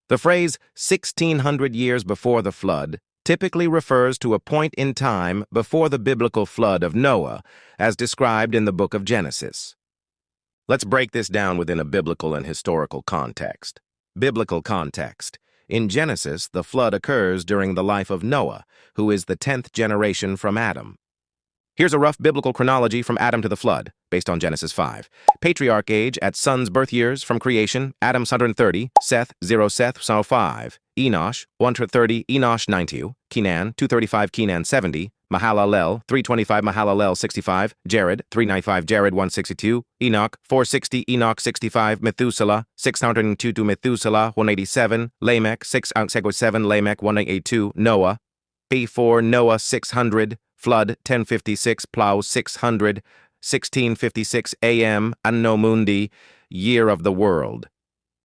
The phrase 1600 years before the flood typically refers to a point in time before the biblical flood of Noah, as described in the book of Genesis. Let's break this down within a biblical and historical context. Biblical context. In Genesis, the flood occurs during the life of Noah, who is the 10th generation from Adam. Here's a rough biblical chronology from Adam to the flood, based on Genesis 5. Patriarch age at son's birth years from creation, Adam's 130, Seth, 0 Seth, so 5, Enosh, 130, Enosh 90, Kenan, 235, Kenan 70, Mahalalel, 325, Mahalalel 65, Jared, 395, Jared 162, Enoch, 460, Enoch 65, Methuselah, 602 to Methuselah 187, Lamech, 607, Lamech 182, Noah, P4, Noah 600, Flood 1056, Plow 600, 1656 AM, Anno Mundi, Year of the World.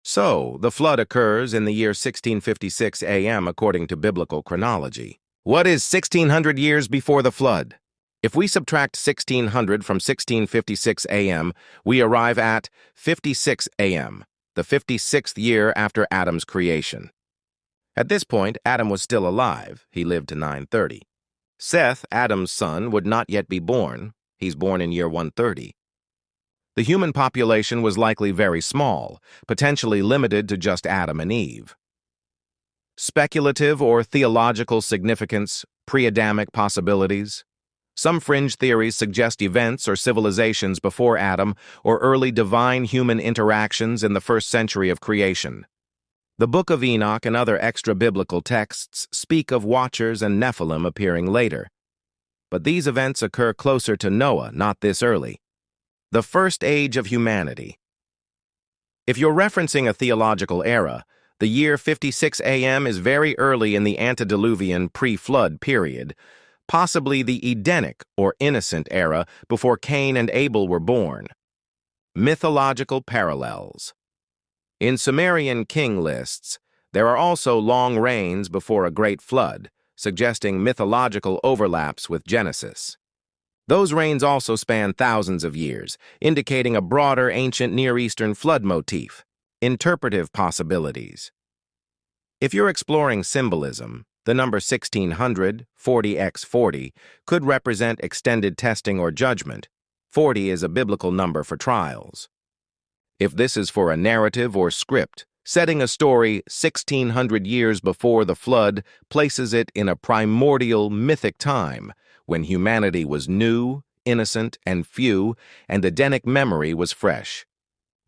So, the flood occurs in the year 1656 AM according to biblical chronology. What is 1600 years before the flood? If we subtract 1600 from 1656 AM, we arrive at 56 AM, the 56th year after Adam's creation. At this point, Adam was still alive. He lived to 930. Seth, Adam's son, would not yet be born. He's born in year 130. The human population was likely very small, potentially limited to just Adam and Eve. Speculative or theological significance, pre-Adamic possibilities. Some fringe theories suggest events or civilizations before Adam or early divine-human interactions in the first century of creation. The Book of Enoch and other extra-biblical texts speak of Watchers and Nephilim appearing later. But these events occur closer to Noah, not this early. The first age of humanity. If you're referencing a theological era, the year 56 AM is very early in the antediluvian pre-flood period, possibly the Edenic or innocent era before Cain and Abel were born. Mythological parallels. In Sumerian king lists, there are also long reigns before a great flood, suggesting mythological overlaps with Genesis. Those reigns also span thousands of years, indicating a broader ancient Near Eastern flood motif. Interpretive possibilities. If you're exploring symbolism, the number 1600, 40x40, could represent extended testing or judgment. 40 is a biblical number for trials. If this is for a narrative or script, setting a story 1600 years before the flood places it in a primordial mythic time when humanity was new, innocent, and few, and Edenic memory was fresh.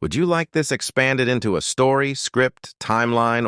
Would you like this expanded into a story, script, timeline,